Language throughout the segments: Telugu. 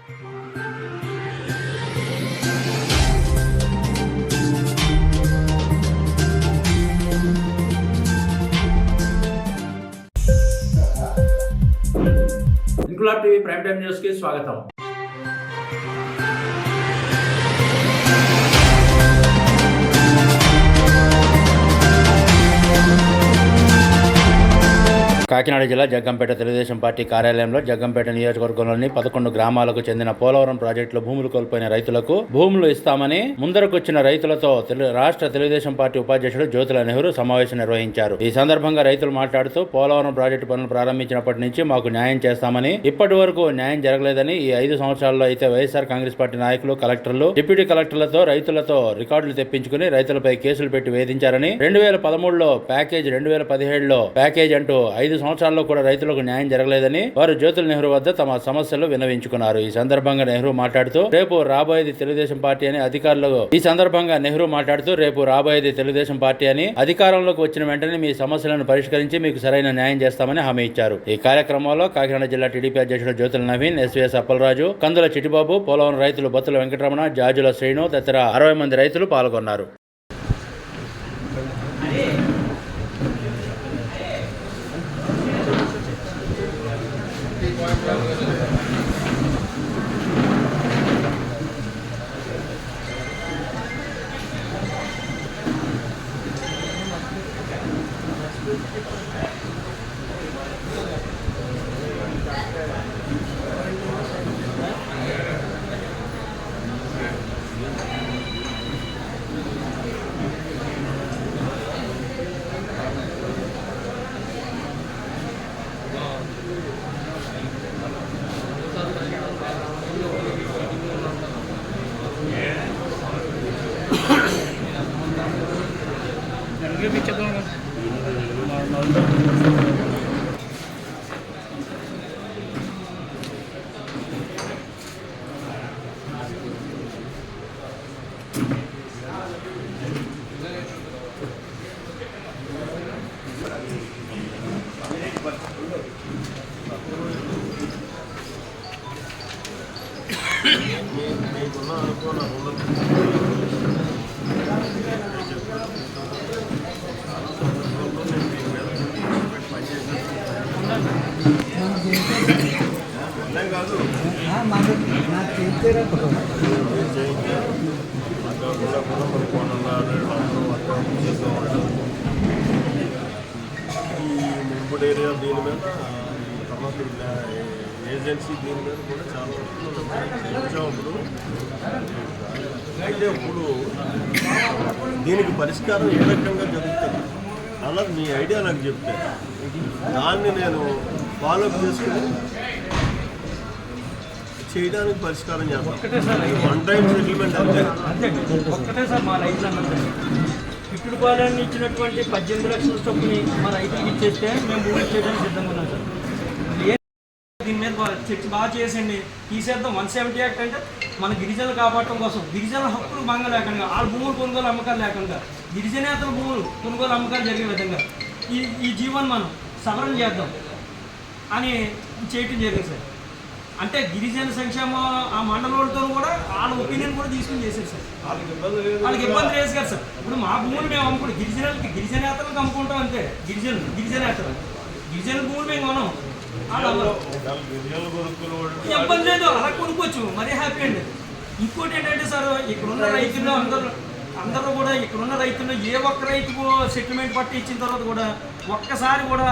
Inquilab TV prime time news కి స్వాగతం. కాకినాడ జిల్లా జగ్గంపేట తెలుగుదేశం పార్టీ కార్యాలయంలో జగ్గంపేట నియోజకవర్గంలోని 11 గ్రామాలకు చెందిన పోలవరం ప్రాజెక్టులో భూములు కోల్పోయిన రైతులకు భూములు ఇస్తామని ముందరకొచ్చిన రైతులతో రాష్ట్ర తెలుగుదేశం పార్టీ ఉపాధ్యక్షుడు జ్యోతుల నెహ్రూ సమావేశం నిర్వహించారు. ఈ సందర్భంగా రైతులు మాట్లాడుతూ పోలవరం ప్రాజెక్టు పనులు ప్రారంభించినప్పటి నుంచి మాకు న్యాయం చేస్తామని, ఇప్పటి వరకు న్యాయం జరగలేదని, ఈ 5 సంవత్సరాల్లో అయితే వైఎస్ఆర్ కాంగ్రెస్ పార్టీ నాయకులు, కలెక్టర్లు, డిప్యూటీ కలెక్టర్లతో రైతులతో రికార్డులు తెప్పించుకుని రైతులపై కేసులు పెట్టి వేధించారని, 2013లో ప్యాకేజ్, 2017లో ప్యాకేజ్ అంటూ 5 సంవత్సరాల్లో కూడా రైతులకు న్యాయం జరగలేదని వారు జ్యోతుల నెహ్రూ వద్ద తమ సమస్యలు విన్నవించుకున్నారు. ఈ సందర్భంగా నెహ్రూ మాట్లాడుతూ రేపు రాబోయేది తెలుగుదేశం పార్టీ అని అధికారంలోకి వచ్చిన వెంటనే మీ సమస్యలను పరిష్కరించి మీకు సరైన న్యాయం చేస్తామని హామీ ఇచ్చారు. ఈ కార్యక్రమంలో కాకినాడ జిల్లా టీడీపీ అధ్యక్షుడు జ్యోతుల నవీన్, ఎస్వీఎస్ అప్పలరాజు, కందుల చిట్టిబాబు, పోలవరం రైతులు బత్తుల వెంకటరమణ, జాజుల శ్రీను తదితర 60 మంది రైతులు పాల్గొన్నారు. ఇంపుట్ ఏరియా దీని మీద తర్వాత ఏజెన్సీ దీని మీద కూడా చాలా వచ్చాము. అయితే ఇప్పుడు దీనికి పరిష్కారం ఏ రకంగా జరుగుతుంది అలా మీ ఐడియా నాకు చెప్తే దాన్ని నేను ఫాలోఅప్ చేసుకుని చేయడానికి పరిష్కారం చేస్తాను. వన్ టైం సెటిల్మెంట్ అంతే. ఒక్కటే సార్ మా రైతులందరూ పిట్టుడుపాలెన్ని ఇచ్చినటువంటి 18 లక్షల చొప్పుని మా రైతులకు ఇచ్చేస్తే మేము భూమి చేయడానికి సిద్ధంగా ఉన్నాం సార్. దీని మీద చర్చ బాగా చేసండి, తీసేద్దాం. 170 యాక్ట్ అంటే మన గిరిజనులు కాపాడటం కోసం, గిరిజనుల హక్కులు భంగ లేకుండా, వాళ్ళ భూములు కొనుగోలు అమ్మకాలు లేకుండా, గిరిజనేతల భూములు కొనుగోలు అమ్మకాలు జరిగే విధంగా ఈ జీవోని మనం సవరణ చేద్దాం అని చేయటం జరిగింది సార్. అంటే గిరిజన సంక్షేమం ఆ మండలంతో కూడా వాళ్ళ ఒపీనియన్ కూడా తీసుకుని చేశారు సార్. వాళ్ళకి ఇబ్బంది లేదు కదా సార్. ఇప్పుడు మా భూములు మేము అమ్ముకుంటాం, గిరిజనేతలకు అమ్ముకుంటాం అంతే. గిరిజన భూములు మేము కొనం, ఇబ్బంది లేదు, అలా కొనుక్కోవచ్చు, మరీ హ్యాపీ అండి. ఇంకోటి ఏంటంటే సార్, ఇక్కడున్న రైతులు అందరూ కూడా ఇక్కడున్న రైతులు ఏ ఒక్క రైతుకు సెటిల్మెంట్ పట్టి ఇచ్చిన తర్వాత కూడా ఒక్కసారి కూడా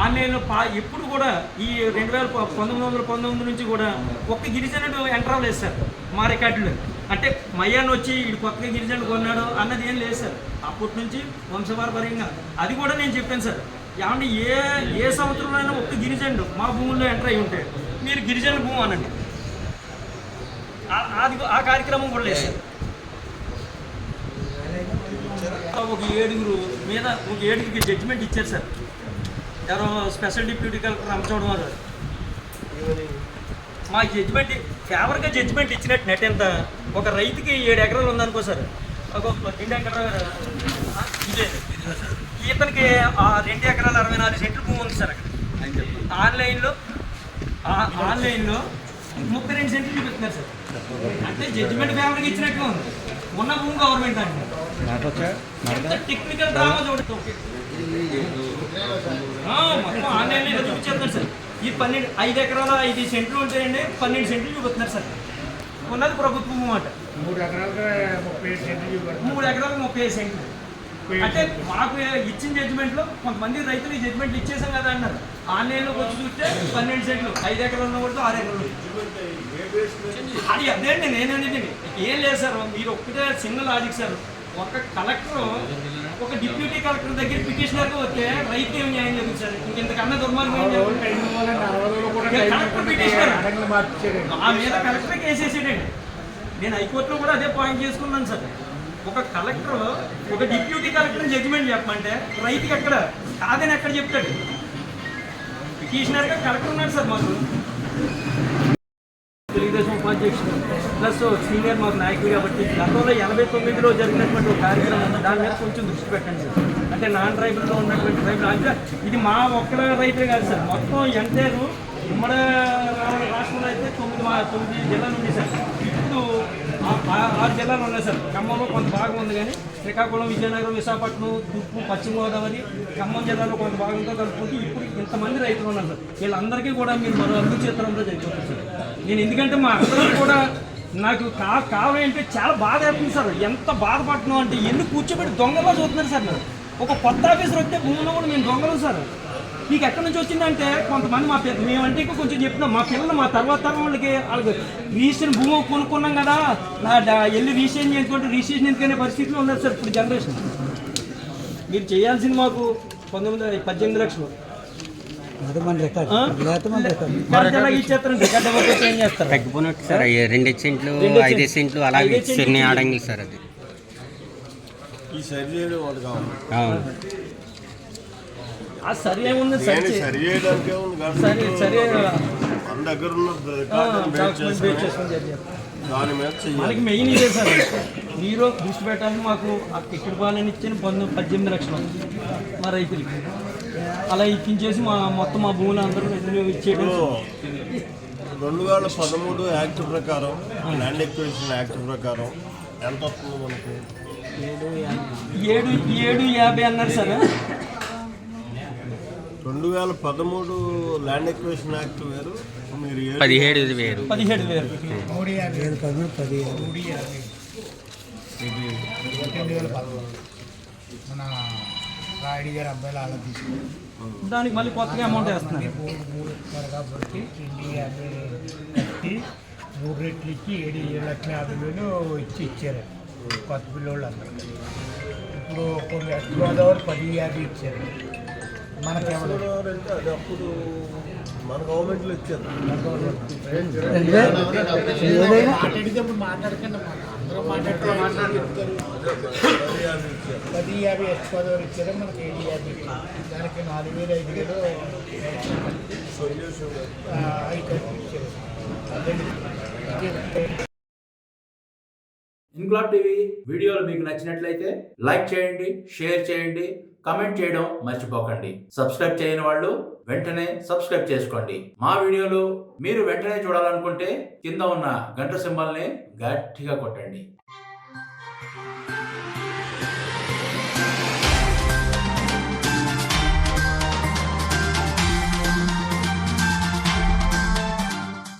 ఆన్లైన్లో ఎప్పుడు కూడా ఈ 1919 నుంచి కూడా ఒక్క గిరిజనుడు ఎంటర్ అవ్వలేదు సార్ మా రికార్డులో. అంటే మయ్యాన్ని వచ్చి ఇటు కొత్తగా గిరిజనుడు కొన్నాడు అన్నది ఏం లేదు సార్. అప్పటి నుంచి వంశపారంపర్యంగా అది కూడా నేను చెప్పాను సార్. ఏమంటే ఏ సంవత్సరంలో ఒక్క గిరిజనుడు మా భూముల్లో ఎంటర్ అయి ఉంటే మీరు గిరిజనుల భూమి అనండి, అది ఆ కార్యక్రమం కూడా లేదు సార్. ఒక 7గురికి జడ్జిమెంట్ ఇచ్చారు సార్. ఎవరో స్పెషల్ డిప్యూటీ కలెక్టర్ రంపచోడవరం వారు మా జడ్జిమెంట్ ఫేవర్గా జడ్జిమెంట్ ఇచ్చినట్టు నెట్ ఎంత. ఒక రైతుకి 7 ఎకరాలు ఉందనుకో సార్, ఒక 2 ఎకరాలు ఇదే ఇతనికి 2 ఎకరాల 64 సెంట్లు భూమి ఉంది సార్. అక్కడ ఆన్లైన్లో 32 సెంట్లు చూపిస్తున్నారు సార్. అంటే జడ్జిమెంట్ ఫ్యామిలీకి ఇచ్చినట్టుగా ఉంది. ఉన్న భూమి గవర్నమెంట్ అంటే టెక్నికల్ డ్రామా చూడటం మొత్తం ఆన్లైన్లో చూపించేస్తారు సార్. ఈ 5 ఎకరాల 5 సెంట్లు ఉంటాయండి, 12 సెంట్లు చూపుతున్నారు సార్. ఉన్నది ప్రభుత్వం అన్నమాట. 3 ఎకరాలకు 37 సెంట్లు చూపెడతారు. 3 ఎకరాలకు 37 సెంట్లు. అంటే మాకు ఇచ్చిన జడ్జిమెంట్లో కొంతమంది రైతులు ఈ జడ్జిమెంట్లు ఇచ్చేసాం కదా అన్నారు. ఆన్లైన్లోకి వచ్చి చూస్తే 12 సెంట్లు, 5 ఎకరాలు కూడా 6 ఎకరాలు. అది అదేండి నేనేది ఏం లేదు సార్. మీరు ఒక్కటే చిన్న లాజిక్ సార్. ఒక కలెక్టర్ ఒక డిప్యూటీ కలెక్టర్ దగ్గర పిటిషనర్గా వస్తే రైతు ఏం న్యాయం జరుగుతుంది సార్? ఇంతకన్నా దుర్మార్గం ఏం జరుగుతుంది? కలెక్టర్ పిటిషనర్ ఆ మీద కలెక్టర్ కేసేసాడండి. నేను హైకోర్టులో కూడా అదే పాయింట్ చేసుకున్నాను సార్. ఒక కలెక్టర్ ఒక డిప్యూటీ కలెక్టర్ జడ్జిమెంట్ చెప్పమంటే రైతుకి ఎక్కడ కాదని ఎక్కడ చెప్తాడు? పిటిషనర్గా కలెక్టర్ ఉన్నాడు సార్. మాకు తెలుగుదేశం ఉపాధ్యక్షుడు ప్లస్ సీనియర్ మాకు నాయకుడు కాబట్టి గతంలో 89లో జరిగినటువంటి ఒక కార్యక్రమం దాని మీద కొంచెం దృష్టి పెట్టండి సార్. అంటే నాన్ ట్రైబుల్లో ఉన్నటువంటి ట్రైబుల్ అంటే ఇది మా ఒక్కడ రైతే కాదు సార్. మొత్తం ఎంటైర్ ఉమ్మడి రాష్ట్రంలో అయితే 9 జిల్లాలు ఉన్నాయి సార్. ఇప్పుడు 6 జిల్లాలు ఉన్నాయి సార్. ఖమ్మంలో కొంత భాగం ఉంది, కానీ శ్రీకాకుళం, విజయనగరం, విశాఖపట్నం, తూర్పు, పశ్చిమ గోదావరి, ఖమ్మం జిల్లాలో కొంత భాగంతో కలుపుకుంటూ ఇప్పుడు ఇంతమంది రైతులు ఉన్నారు సార్. వీళ్ళందరికీ కూడా మీరు మరో అభివృద్ధి చిత్రంలో జరిగిపోతుంది సార్. నేను ఎందుకంటే మా అందరూ కూడా నాకు కావాలంటే చాలా బాధ అవుతుంది సార్. ఎంత బాధపడుతున్నాం అంటే ఎన్ని కూర్చోబెట్టి దొంగలో చూస్తున్నారు సార్. నాకు ఒక కొత్త ఆఫీసర్ వస్తే భూమిలో కూడా మేము దొంగలు సార్. మీకు ఎక్కడి నుంచి వచ్చిందంటే కొంతమంది మేమంటే కొంచెం చెప్తున్నాం, మా పిల్లలు మా తర్వాత తరం వాళ్ళకి రిజిస్ట్రేషన్ భూమి కొనుక్కున్నాం కదా, వెళ్ళి రిజిస్ట్రేషన్ చేసుకుంటే రిజిస్ట్రేషన్ ఎందుకనే పరిస్థితిలో ఉన్నారు సార్ ఇప్పుడు జనరేషన్. మీరు చేయాల్సింది మాకు 18 లక్షలు తగ్గిపోయినట్టు సార్. 2 సెంట్లు 5 సెంట్లు అలాగే చిన్న ఆడంగి సార్. అది ఈ సరి చేయడం వాళ్ళు కావాలి. అవును సరి ఏముంది సరి చేయడానికి సరే మన దగ్గర ఉన్న దాని మీద మనకి మెయిన్ ఇదే సార్. మీరు దృష్టి పెట్టాలని మాకు ఆ టికెట్ పాలన ఇచ్చిన 18 లక్షలు మా రైతులకి అలా ఇప్పించేసి మొత్తం మా భూములు అందరూ ఇచ్చేయడం. 2013 యాక్ట్ ప్రకారం, ల్యాండ్ ఎక్విజిషన్ యాక్ట్ ప్రకారం ఎంత వస్తుంది మనకి? 750 అన్నారు సార్. 2013 ల్యాండ్ ఎక్విజిషన్ యాక్ట్ వేరు, మీరు 17 వేరు. 17,000 మన రాయుడు గారి అబ్బాయిలు అలా తీసుకుని దానికి మళ్ళీ కొత్తగా అమౌంట్ వేస్తున్నారు. కాబట్టి 50 కట్టి 3 రెట్లు ఇచ్చి 7,50,000 ఇచ్చారు కొత్త పిల్లోళ్ళు అందరూ. ఇప్పుడు కొన్ని వెస్ట్ గోదావరి 10,50 ఇచ్చారు. మనకేమో అది అప్పుడు మన గవర్నమెంట్లో ఇచ్చారు. మాట్లాడేటప్పుడు మాట్లాడకండి, అందరూ మాట్లాడుతూ 10,50 వెస్ట్ గోదావరి ఇచ్చారు, మనకి 7,50 ఇచ్చారు. దానికి 4,000 5,000 ఇచ్చారు. ఇన్క్లాబ్ టీవీ వీడియోలు మీకు నచ్చినట్లయితే లైక్ చేయండి, షేర్ చేయండి, కమెంట్ చేయడం మర్చిపోకండి. సబ్స్క్రైబ్ చేయని వాళ్ళు వెంటనే సబ్స్క్రైబ్ చేసుకోండి. మా వీడియోలు మీరు వెంటనే చూడాలనుకుంటే కింద ఉన్న గంట సింబల్ని గట్టిగా కొట్టండి.